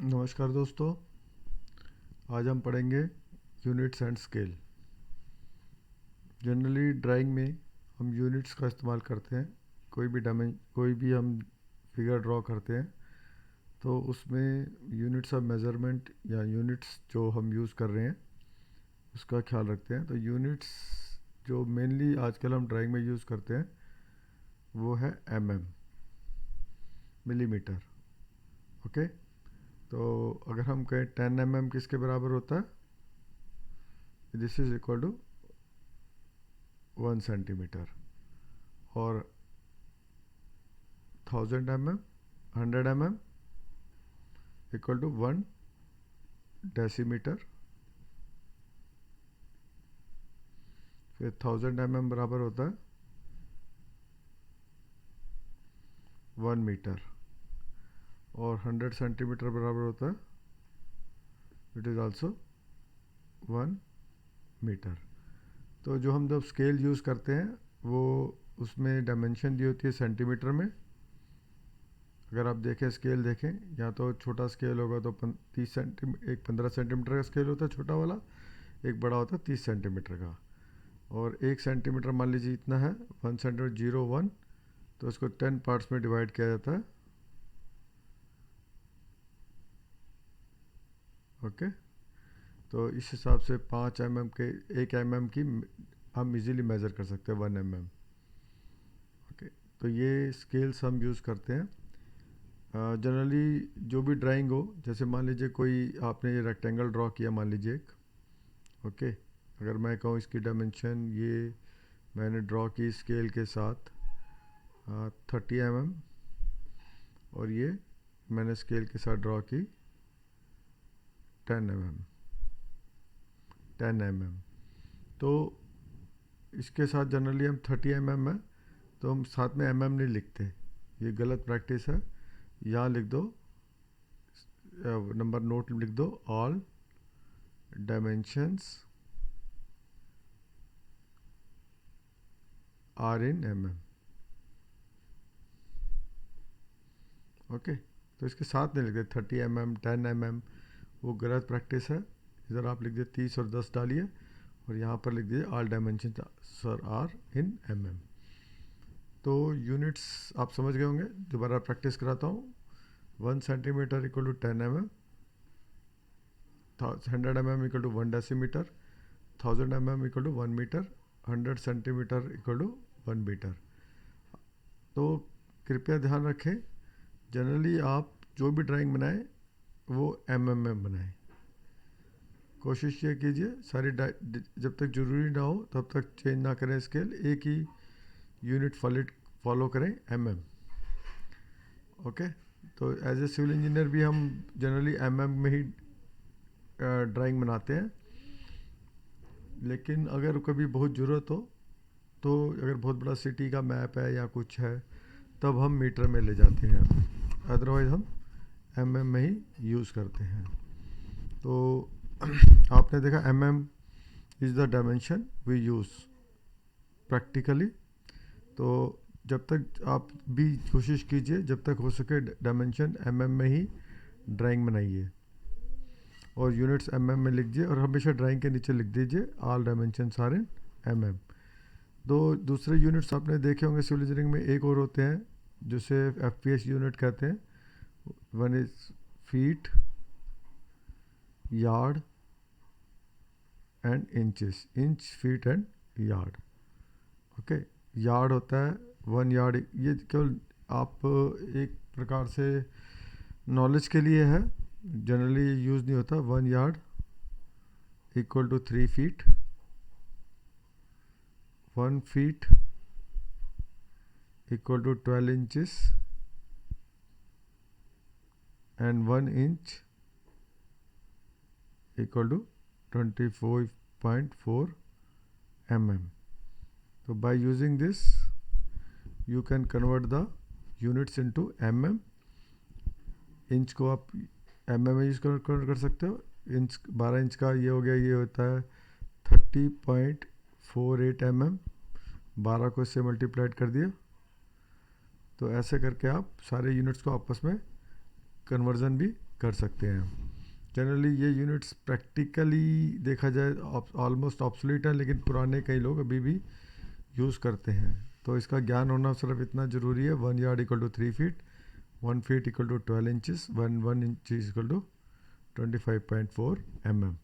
नमस्कार दोस्तों। आज हम पढ़ेंगे units and scale. Generally drawing में हम यूनिट्स का इस्तेमाल करते हैं। कोई भी हम फिगर ड्रॉ करते हैं तो उसमें यूनिट्स ऑफ मेज़रमेंट या यूनिट्स जो हम यूज़ कर रहे हैं उसका ख्याल रखते हैं। तो यूनिट्स जो मेनली आजकल हम ड्राइंग में यूज़ करते हैं वो है मिलीमीटर। ओके, तो अगर हम कहें 10 किसके बराबर होता है? This is equal to 1 centimetre. और 1000 100 इक्वल टू 1 डेसीमीटर। फिर 1000 बराबर होता है 1 मीटर। और 100 सेंटीमीटर बराबर होता है, इट इज़ आल्सो 1 मीटर। तो जो हम जब स्केल यूज़ करते हैं वो उसमें डायमेंशन दी होती है सेंटीमीटर में। अगर आप देखें स्केल देखें, या तो छोटा स्केल होगा तो 15 सेंटीमीटर का स्केल होता है छोटा वाला, एक बड़ा होता है 30 सेंटीमीटर का। और 1 सेंटीमीटर मान लीजिए इतना है, 1 सेंटीमीटर 0 1, तो इसको 10 पार्ट्स में डिवाइड किया जाता है। ओके, तो इस हिसाब से 5 के 1 की हम इजीली मेज़र कर सकते हैं 1 ओके, तो ये स्केल्स हम यूज़ करते हैं। जनरली जो भी ड्राइंग हो, जैसे मान लीजिए कोई आपने ये रेक्टेंगल ड्रॉ किया मान लीजिए एक। ओके, अगर मैं कहूँ इसकी डायमेंशन ये मैंने ड्रॉ की स्केल के साथ 30 और ये मैंने स्केल के साथ ड्रॉ की 10 तो इसके साथ जनरली हम 30 है तो हम साथ में नहीं लिखते, ये गलत प्रैक्टिस है। यहाँ लिख दो, नंबर नोट लिख दो, all dimensions are in okay, तो इसके साथ नहीं लिखते 30 10 वो गलत प्रैक्टिस है। इधर आप लिख दिए 30 और 10 डालिए, और यहाँ पर लिख दीजिए all dimension sir are in तो यूनिट्स आप समझ गए होंगे। दोबारा प्रैक्टिस कराता हूँ। 1 centimetre equal to 10 100 equal to 1 decimetre, 1000 equal to 1 metre, 100 centimetre equal to 1 metre. तो कृपया ध्यान रखें, जनरली आप जो भी ड्राइंग बनाएं वो में बनाएं। कोशिश ये कीजिए सारी जब तक ज़रूरी ना हो तब तक चेंज ना करें स्केल, एक ही यूनिट फॉलो करें ओके, तो एज ए सिविल इंजीनियर भी हम जनरली में ही ड्राइंग बनाते हैं। लेकिन अगर कभी बहुत ज़रूरत हो, तो अगर बहुत बड़ा सिटी का मैप है या कुछ है, तब हम मीटर में ले जाते हैं। अदरवाइज़ हम में ही यूज़ करते हैं। तो आपने देखा is the dimension we use practically. तो जब तक आप भी कोशिश कीजिए जब तक हो सके डायमेंशन में ही ड्राइंग बनाइए, और यूनिट्स में लिख दीजिए, और हमेशा ड्राइंग के नीचे लिख दीजिए ऑल डायमेंशन आर इन दो दूसरे यूनिट्स आपने देखे होंगे सिविल इंजीनियरिंग में, एक और होते हैं जिसे FPS यूनिट कहते हैं। One is feet, yard and inches, inch feet and yard. Okay, yard होता है 1 यार्ड, ये केवल आप एक प्रकार से नॉलेज के लिए है, जनरली यूज़ नहीं होता। 1 yard equal to 3 feet, 1 feet equal to 12 inches, and 1 inch equal to 24.4 So by using this you can convert the units into inch को आप में यूज़ कन्वर्ट कर सकते हो। इंच 12 इंच का ये हो गया, ये होता है 30.48 12 को इससे मल्टीप्लाइड कर दिया। तो ऐसे करके आप सारे यूनिट्स को आपस में कन्वर्जन भी कर सकते हैं। जनरली ये यूनिट्स प्रैक्टिकली देखा जाए ऑलमोस्ट ऑब्सोलीट है, लेकिन पुराने कई लोग अभी भी यूज़ करते हैं। तो इसका ज्ञान होना सिर्फ इतना ज़रूरी है, 1 yard equal to 3 feet, 1 feet equal to 12 inches, 1 inch equal to 25.4 mm।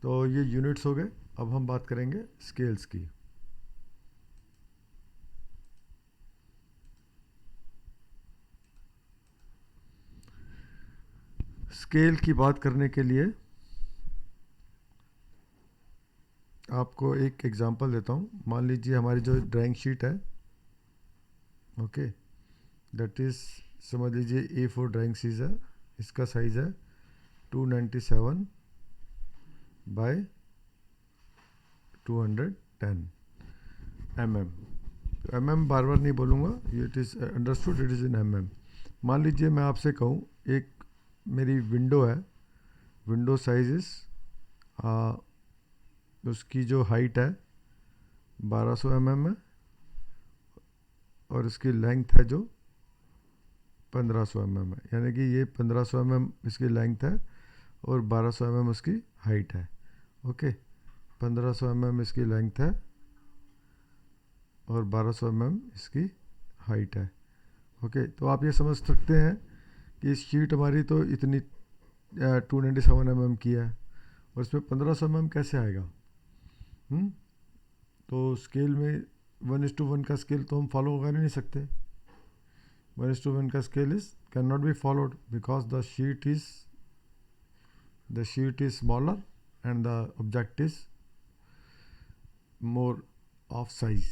तो ये यूनिट्स हो गए। अब हम बात करेंगे स्केल्स की। स्केल की बात करने के लिए आपको एक एग्जांपल देता हूँ। मान लीजिए हमारी जो ड्राइंग शीट है, ओके, दैट इज़ समझ लीजिए A4 ड्राइंग शीट है। इसका साइज़ है 297 बाय 210 mm। mm बार बार नहीं बोलूँगा, it is understood, it is in mm। मान लीजिए मैं आपसे कहूँ एक मेरी विंडो है, विंडो साइज इज़ उसकी जो हाइट है 1200 mm है, और इसकी लेंथ है जो 1500 mm है। यानी कि ये 1500 mm इसकी लेंथ है और 1200 mm उसकी हाइट है। ओके, 1500 mm इसकी लेंथ है और 1200 mm इसकी हाइट है। ओके, तो आप ये समझ सकते हैं कि इस शीट हमारी तो इतनी 297 mm की है, और इसमें 1500 mm कैसे आएगा? तो स्केल में 1:1 का स्केल तो हम फॉलो कर ही नहीं सकते। 1:1 का scale is can not be followed because the sheet is smaller and the object is more of size.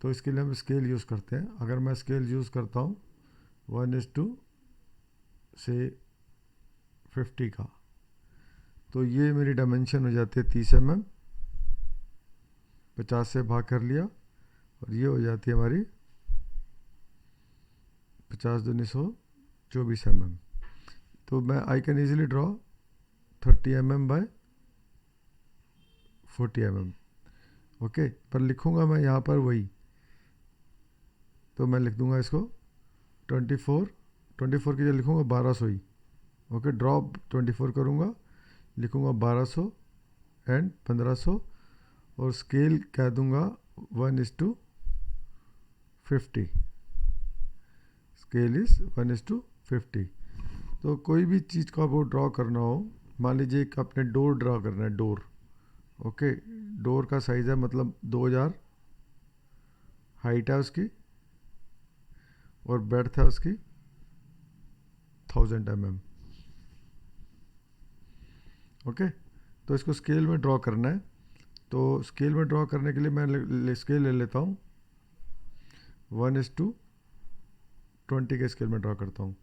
तो इसके लिए हम स्केल यूज़ करते हैं। अगर मैं स्केल यूज़ करता हूँ 1:50 का, तो ये मेरी डायमेंशन हो जाती है 30 mm, 50 से भाग कर लिया, और ये हो जाती है हमारी 50 दूनी 100, 24 mm। तो मैं I can easily draw 30 mm by 40 mm। Okay, पर लिखूँगा मैं यहाँ पर वही, तो मैं लिख दूँगा इसको 24 की जगह लिखूँगा 1200 ही। ओके, ड्रॉप 24 करूँगा, लिखूँगा 1200 एंड 1500, और स्केल कह दूँगा 1:50। Scale is 1:50। तो कोई भी चीज़ को आपको ड्रॉ करना हो, मान लीजिए एक आपने डोर ड्रॉ करना है, डोर। ओके, डोर का साइज़ है मतलब 2000 हाइट है उसकी, और बेड्थ है उसकी 1000 mm। ओके, तो इसको स्केल में ड्रॉ करना है। तो स्केल में ड्रॉ करने के लिए मैं स्केल ले लेता हूँ, 1:20 के स्केल में ड्रॉ करता हूँ।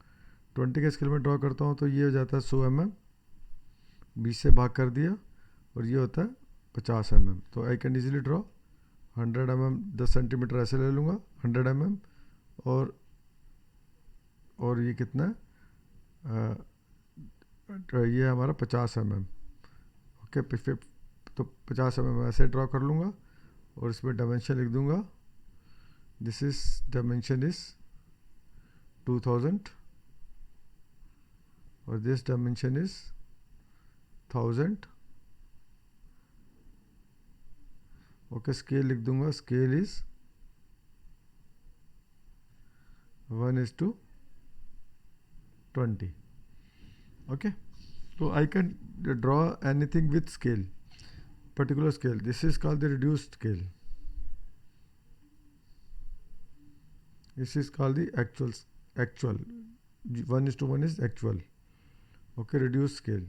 20 के स्केल में ड्रॉ करता हूँ तो ये हो जाता है 100 mm, 20 से भाग कर दिया, और ये होता है 50 mm। तो आई can easily draw 100 mm, 10 centimetre ऐसे ले लूँगा 100 mm, और ये कितना है, ये हमारा 50 mm। ओके, तो 50 mm ऐसे ड्रॉ कर लूँगा, और इसमें डायमेंशन लिख दूँगा, दिस इज डायमेंशन इज 2000, और this dimension is 1000। Okay, scale लिख दूँगा, scale is 1:20। Okay, so I can draw anything with scale, particular scale. This is called the reduced scale. This is called the actual 1:1 is actual. Okay, reduced scale.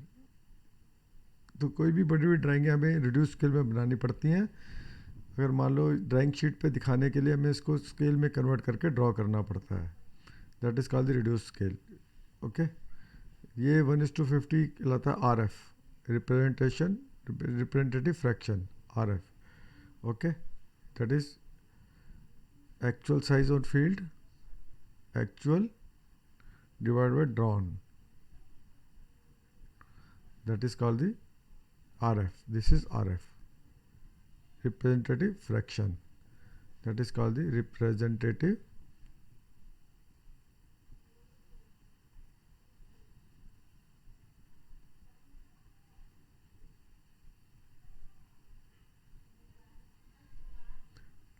तो कोई भी बड़ी बड़ी ड्राइंगें हमें reduce scale में बनानी पड़ती हैं। अगर मान लो ड्राइंग शीट पे दिखाने के लिए हमें इसको स्केल में कन्वर्ट करके ड्रॉ करना पड़ता है, that is called the reduce scale. Okay, ये 1:50 कहलाता है RF, representative fraction, RF। Okay, that is actual size on field, actual divided by drawn, that is called the RF. This is RF, representative fraction, that is called the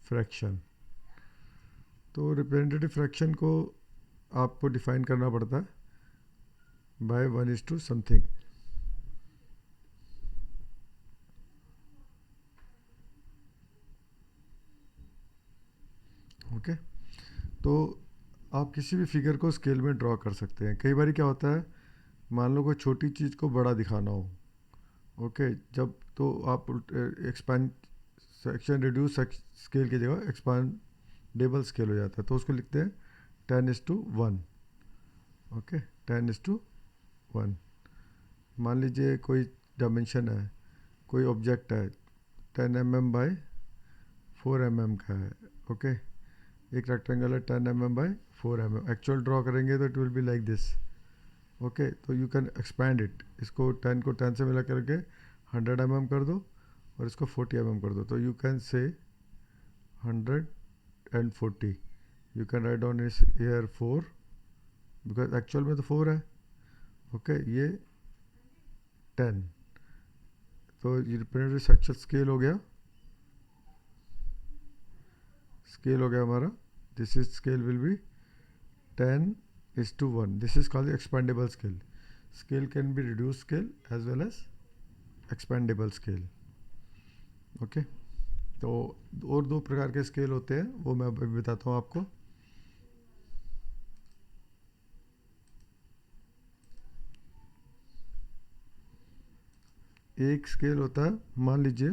fraction. तो representative fraction को आपको define करना पड़ता है bye 1:2 something. Okay, तो आप किसी भी फिगर को स्केल में ड्रॉ कर सकते हैं। कई बार क्या होता है, मान लो कोई छोटी चीज़ को बड़ा दिखाना हो, ओके, जब तो आप एक्सपांड सेक्शन रिड्यूस स्केल की जगह एक्सपांडेबल स्केल हो जाता है, तो उसको लिखते हैं 10:1। ओके, 10:1। मान लीजिए कोई डायमेंशन है, कोई ऑब्जेक्ट है 10 mm बाय 4 mm का है। ओके, एक रेक्टेंगल है 10 mm by 4 mm। Actual draw करेंगे तो it will be like this. Okay, तो यू कैन एक्सपैंड इट। इसको 10 को 10 से मिला करके 100 mm कर दो और इसको 40 mm कर दो, तो you can say 140। You can write down इस ईयर 4, बिकॉज एक्चुअल में तो 4 है। ओके, ये 10, तो ये रिप्रेजेंटेटिव सेक्शन स्केल हो गया। स्केल हो गया हमारा। This is scale will be 10:1। This is called expandable scale. Scale can be reduce scale as well as expandable scale. Okay, तो और दो प्रकार के स्केल होते हैं, वो मैं अभी बताता हूँ आपको। एक स्केल होता है, मान लीजिए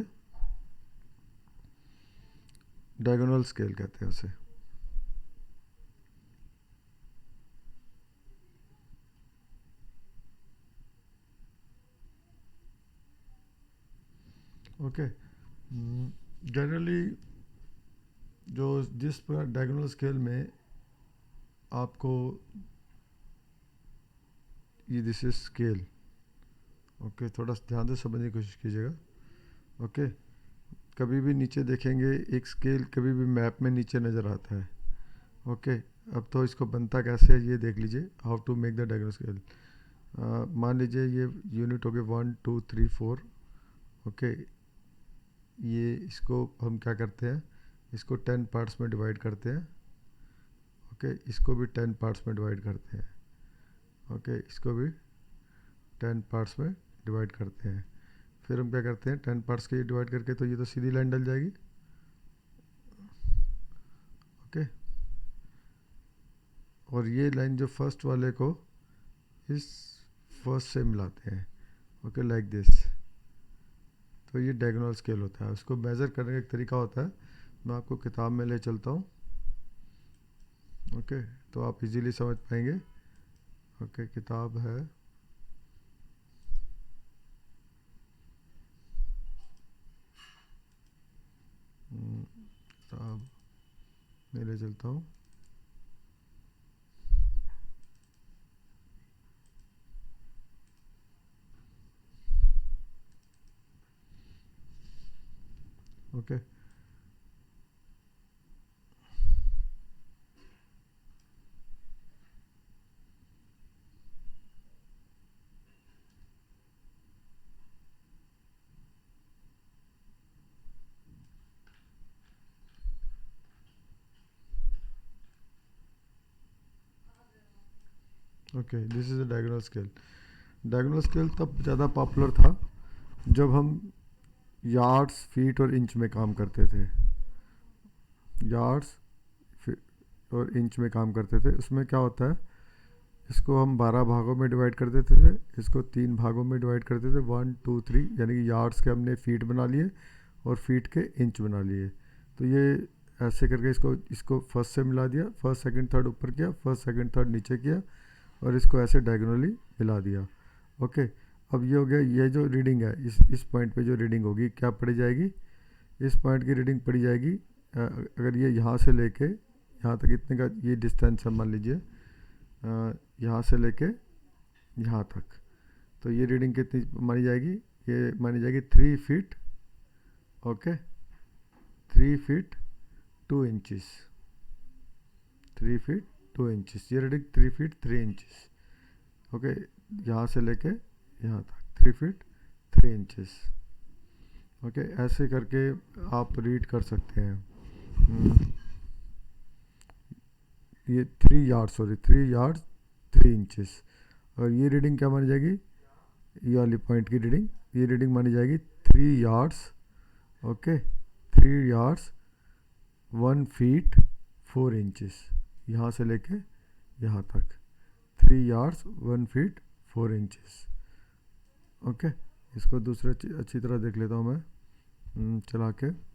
डायगोनल स्केल कहते हैं उसे। ओके, जनरली जो जिस पर डायगोनल स्केल में आपको ये दिस इज स्केल। ओके, थोड़ा ध्यान से समझने की कोशिश कीजिएगा। ओके, कभी भी नीचे देखेंगे एक स्केल कभी भी मैप में नीचे नज़र आता है। ओके, अब तो इसको बनता कैसे है ये देख लीजिए, how to make the diagonal scale. मान लीजिए ये यूनिट हो गए 1 2 3 4। ओके, ये इसको हम क्या करते हैं, इसको 10 पार्ट्स में डिवाइड करते हैं। ओके, इसको भी 10 पार्ट्स में डिवाइड करते हैं। ओके, इसको भी 10 पार्ट्स में डिवाइड करते हैं। फिर हम क्या करते हैं, 10 पार्ट्स के डिवाइड करके तो ये तो सीधी लाइन डल जाएगी। ओके, और ये लाइन जो फर्स्ट वाले को इस फर्स्ट से मिलाते हैं। Okay, like this. तो ये डायगोनल स्केल होता है। उसको मेज़र करने का एक तरीका होता है, मैं आपको किताब में ले चलता हूँ। ओके, तो आप इजीली समझ पाएंगे। ओके, किताब है, किताब में ले चलता हूँ। Okay, okay, this is a diagonal scale. Diagonal scale तब ज़्यादा पॉपुलर था जब हम यार्ड्स, फीट और इंच में काम करते थे। यार्ड्स और इंच में काम करते थे। उसमें क्या होता है, इसको हम 12 भागों में डिवाइड कर देते थे, इसको 3 भागों में डिवाइड करते थे, 1 2 3, यानी कि यार्ड्स के हमने फीट बना लिए और फीट के इंच बना लिए। तो ये ऐसे करके इसको इसको फर्स्ट से मिला दिया, फर्स्ट सेकंड थर्ड ऊपर किया, फर्स्ट सेकंड थर्ड नीचे किया और इसको ऐसे डायगोनली मिला दिया। ओके, अब ये हो गया। ये जो रीडिंग है, इस पॉइंट पे जो रीडिंग होगी क्या पड़ी जाएगी, इस पॉइंट की रीडिंग पड़ी जाएगी। अगर ये यहाँ से लेके यहाँ तक इतने का ये डिस्टेंस है, मान लीजिए यहाँ से लेके यहाँ तक, तो ये रीडिंग कितनी मानी जाएगी, ये मानी जाएगी 3 feet. Okay, 3 feet 2 inches. 3 feet 2 inches, ये रीडिंग 3 फीट 3 इंचेस। ओके, यहाँ से लेके यहाँ तक 3 फीट 3 इंचेस। ओके, ऐसे करके आप रीड कर सकते हैं। ये 3 यार्ड 3 इंचेस। और ये रीडिंग क्या मानी जाएगी, ये वाली पॉइंट की रीडिंग, ये रीडिंग मानी जाएगी 3 yards. Okay, 3 yards 1 feet 4 inches, यहाँ से लेके यहाँ तक 3 यार्ड्स 1 फीट 4 इंचेस। ओके, इसको दूसरे अच्छी तरह देख लेता हूँ मैं चला के।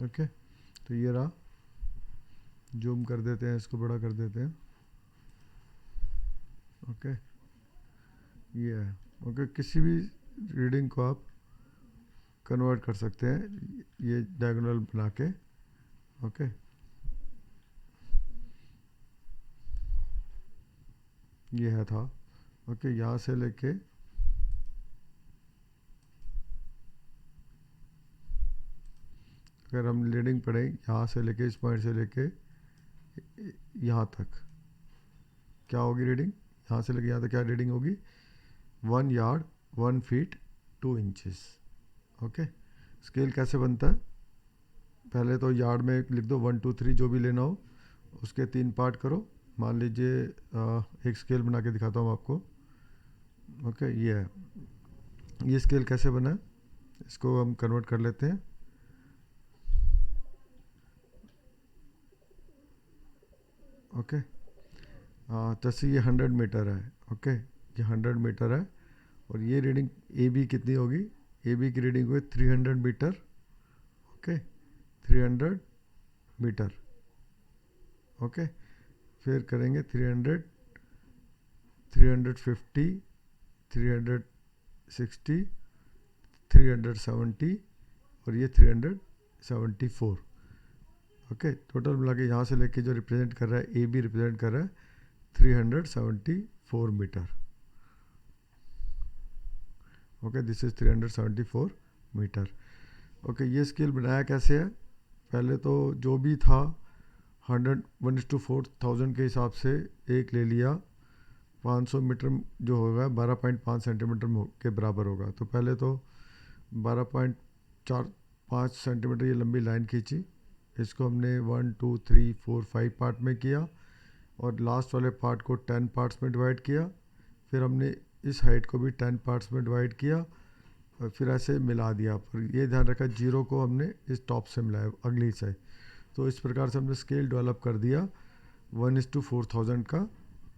ओके, तो ये रहा, जूम कर देते हैं, इसको बड़ा कर देते हैं। ओके, ये है। ओके, किसी भी रीडिंग को आप कन्वर्ट कर सकते हैं ये डायगोनल बना के। ओके, ये है था। ओके, यहाँ से लेके अगर हम रीडिंग पढ़ें, यहाँ से लेके इस पॉइंट से लेके यहाँ तक क्या होगी रीडिंग, यहाँ से लेके यहाँ तक क्या रीडिंग होगी, 1 yard 1 feet 2 inches. Okay, scale कैसे बनता है, पहले तो यार्ड में लिख दो 1 2 3 जो भी लेना हो, उसके 3 पार्ट करो। मान लीजिए एक स्केल बना के दिखाता हूँ आपको। ओके, ये है, ये स्केल कैसे बना है, इसको हम कन्वर्ट कर लेते हैं। ओके, जैसे ये 100 मीटर है। ओके, ये 100 मीटर है, और ये रीडिंग ए बी कितनी होगी, ए बी की रीडिंग हुई 300 मीटर। Okay, 300 metre. ओके, फिर करेंगे 300 350 360 370 और ये 374। ओके, टोटल मिला के यहाँ से लेके जो रिप्रेजेंट कर रहा है, ए बी रिप्रेजेंट कर रहा है 374 metre. Okay, this is 374 metre. Okay, ये स्केल बनाया कैसे है, पहले तो जो भी था 1:4,000 के हिसाब से एक ले लिया, 500 मीटर जो होगा 12.5 सेंटीमीटर के बराबर होगा। तो पहले तो 12.45 सेंटीमीटर ये लंबी लाइन खींची, इसको हमने 1 2 3 4 5 पार्ट में किया, और लास्ट वाले पार्ट को 10 पार्ट्स में डिवाइड किया। फिर हमने इस हाइट को भी 10 पार्ट्स में डिवाइड किया, और फिर ऐसे मिला दिया। पर ये ध्यान रखा, जीरो को हमने इस टॉप से मिलाया अगली से। तो इस प्रकार से हमने स्केल डेवलप कर दिया, 1:4,000 का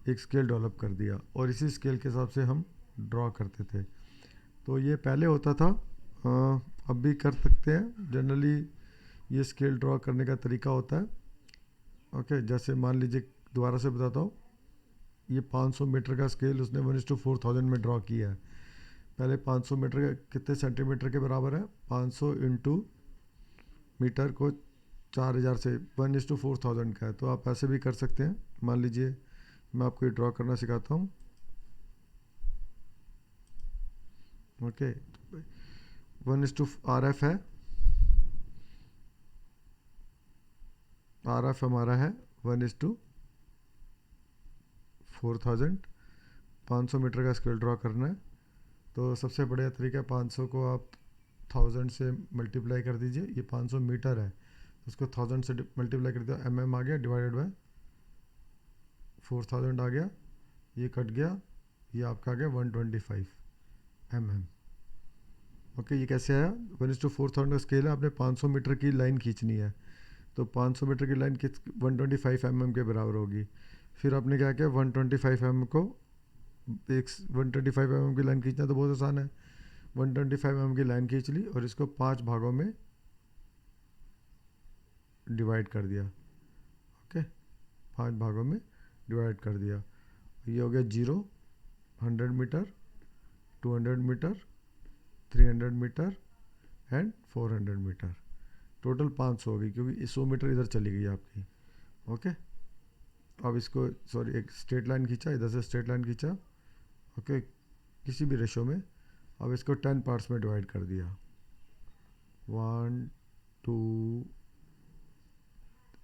एक स्केल डेवलप कर दिया, और इसी स्केल के हिसाब से हम ड्रॉ करते थे। तो ये पहले होता था, अब भी कर सकते हैं। जनरली ये स्केल ड्रॉ करने का तरीका होता है। ओके, जैसे मान लीजिए, दोबारा से बताता हूँ, ये 500 मीटर का स्केल उसने 1:4,000 में ड्रॉ किया है। पहले 500 मीटर का कितने सेंटीमीटर के बराबर है, 500 इंटू मीटर को 4000 से 1:4,000 का है। तो आप ऐसे भी कर सकते हैं। मान लीजिए मैं आपको ये ड्रॉ करना सिखाता हूँ। ओके, 1:RF है, RF हमारा है 1:4,000। 500 मीटर का स्केल ड्रॉ करना है, तो सबसे बढ़िया तरीका 500 को आप 1000 से मल्टीप्लाई कर दीजिए। ये 500 मीटर है, उसको 1000 से मल्टीप्लाई कर दिया, mm आ गया, डिवाइडेड बाय 4000 आ गया, ये कट गया, ये आपका आ गया 125 mm। ओके, ये कैसे आया, 1:4,000 का स्केल है, आपने 500 मीटर की लाइन खींचनी है, तो 500 मीटर की लाइन किस 125 mm के बराबर होगी। फिर आपने क्या किया, 125 mm को एक 125 mm की लाइन खींचना तो बहुत आसान है, 125 mm की लाइन खींच ली, और इसको 5 भागों में डिवाइड कर दिया। ओके, 5 भागों में डिवाइड कर दिया। ये हो गया 0, 100 metre, 200 metre, 300 metre and 400 metre, total 500 हो गई क्योंकि 100 मीटर इधर चली गई आपकी। ओके, अब इसको सॉरी एक स्ट्रेट लाइन खींचा, इधर से स्ट्रेट लाइन खींचा, ओके, किसी भी रेशो में। अब इसको 10 पार्ट्स में डिवाइड कर दिया, 1 2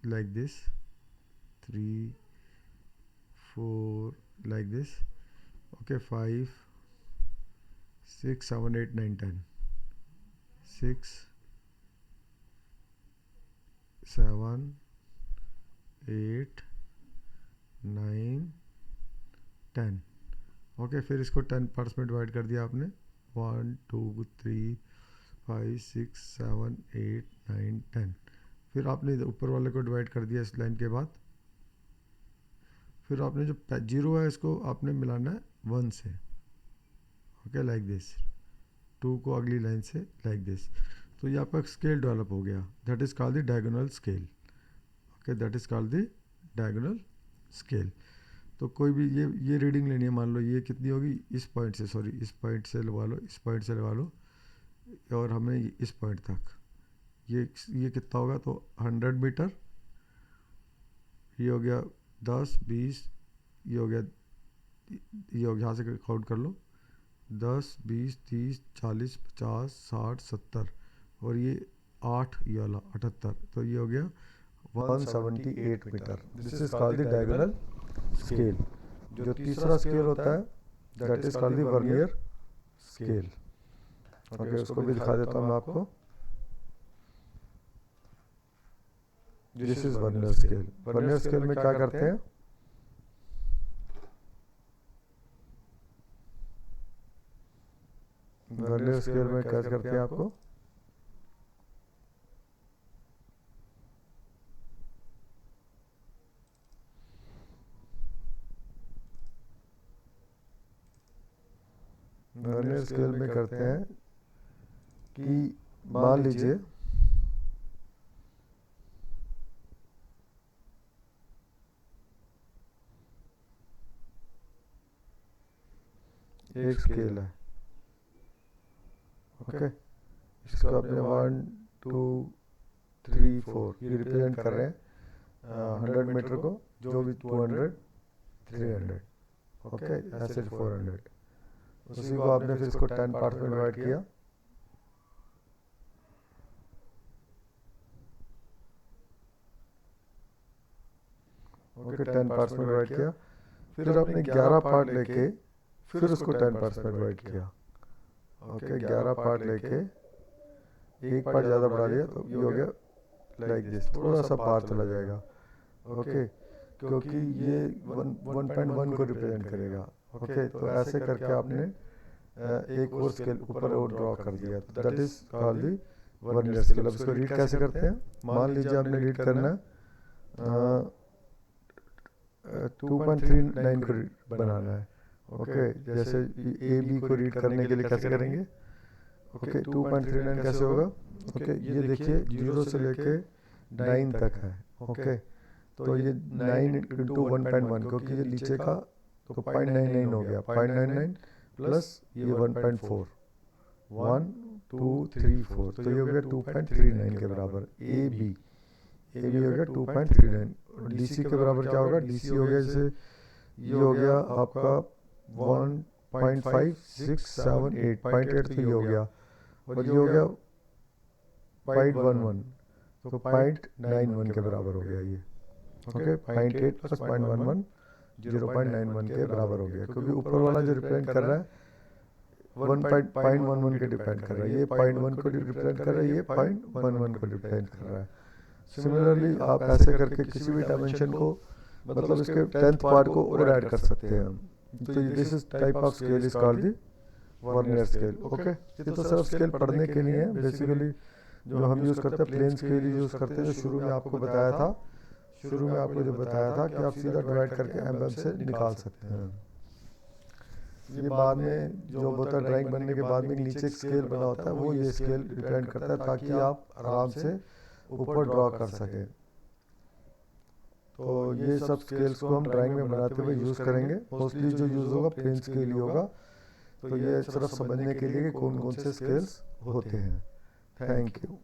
like this, 3 4 like this, okay, 5 6 7 8 9 10, 6 7 8 9 10, okay. फिर इसको 10 पार्ट्स में डिवाइड कर दिया आपने, 1 2 3 5 6 7 8 9 10। फिर आपने ऊपर वाले को डिवाइड कर दिया इस लाइन के बाद। फिर आपने जो 0 है इसको आपने मिलाना है 1 से, ओके, लाइक दिस, 2 को अगली लाइन से लाइक दिस। तो ये आपका स्केल डेवलप हो गया, that is called the diagonal scale, okay, that is called the diagonal scale. तो कोई भी ये रीडिंग लेनी है, मान लो ये कितनी होगी, इस पॉइंट से, सॉरी इस पॉइंट से लगा लो, इस पॉइंट से लगा लो, और हमें इस पॉइंट तक ये कितना होगा, तो 100 मीटर, ये हो गया 10 20, ये हो गया, यहाँ से काउंट कर लो, 10 20 30 40 50 60 70, और ये 8, ये वाला 78, तो ये हो गया 178 metre. This is called the diagonal scale. जो तीसरा स्केल होता है that is called the vernier scale, okay, उसको भी दिखा देता हूँ मैं आपको। This is vernier scale. Vernier scale में क्या करते हैं, वर्नियर स्केल में क्या करते हैं आपको, वर्नियर स्केल में करते हैं कि मान लीजिए एक स्केल है, ओके, इसको अपने 1 2 3 4 ये रिप्रेजेंट कर रहे हैं 100 मीटर को, जो भी 200 300, ओके, ऐसे 400, उसी को आपने फिर इसको 10 पार्ट में डिवाइड किया, ओके, 10 पार्ट्स में डिवाइड किया। फिर आपने 11 पार्ट लेके फिर उसको 10 पार्ट्स में डिवाइड किया, ओके, 11 पार्ट लेके एक पार्ट ज़्यादा बढ़ा लिया, तो ये हो गया लाइक दिस, थोड़ा सा बाहर चला जाएगा, ओके, क्योंकि ये 1.1 को रिप्रेजेंट करेगा, ओके। तो ऐसे करके आपने एक और स्केल ऊपर और ड्रॉ कर दिया, that is called the vernier scale. अब इसको रीड कैसे करते हैं, मान लीजिए आपने रीड करना 2.39 को बनाना है, ओके, जैसे ए बी को रीड करने के लिए कैसे करेंगे, ओके, 2.39 कैसे होगा, ओके, ये देखिए 0 से लेके 9 तक है, ओके, तो ये 9 इंटू 1.1, क्योंकि ये नीचे का तो 0.99 हो गया, 0.99 प्लस ये 1.4, 1 2 3 4, तो ये हो गया 2.39 के बराबर। ए बी हो गया 2.39, और डी सी के बराबर क्या होगा, डी सी हो गया जैसे ये हो गया आपका 1.5 6 7 8, 0.8 तो ये हो गया, और ये हो गया 0.11, तो 0.91 के बराबर हो गया ये, ओके, 0.8 प्लस 0.11 0.91 के बराबर हो गया, क्योंकि ऊपर वाला जो रिप्रेजेंट कर रहा है 1.11 के डिपेंड कर रहा है, ये 0.1 को रिप्रेजेंट कर रहा है, ये 0.11 को रिप्रेजेंट कर रहा है। सिमिलरली आप ऐसे करके किसी भी डायमेंशन को, मतलब इसके 10th पार्ट को और ऐड कर सकते हैं हम। तो this is type of scale is called the vernier scale, okay. ये तो सिर्फ स्केल पढ़ने के लिए है, बेसिकली जो हम यूज़ करते हैं प्लेन स्केल ही यूज़ करते हैं, जो शुरू में आपको बताया था, शुरू में आपको जो बताया था कि आप सीधा डिवाइड करके एम से निकाल सकते हैं। ये बाद में जो होता है ड्राइंग बनने के बाद में नीचे एक स्केल बना होता है, वो ये स्केल रिप्रेजेंट करता है, ताकि आप आराम से ऊपर ड्रॉ कर सकें। तो ये सब स्केल्स को हम ड्राइंग में बनाते हुए यूज़ करेंगे। मोस्टली जो यूज़ होगा प्लेन स्केल ही होगा। तो ये सिर्फ समझने के लिए कि कौन कौन से स्केल्स होते हैं। Thank you.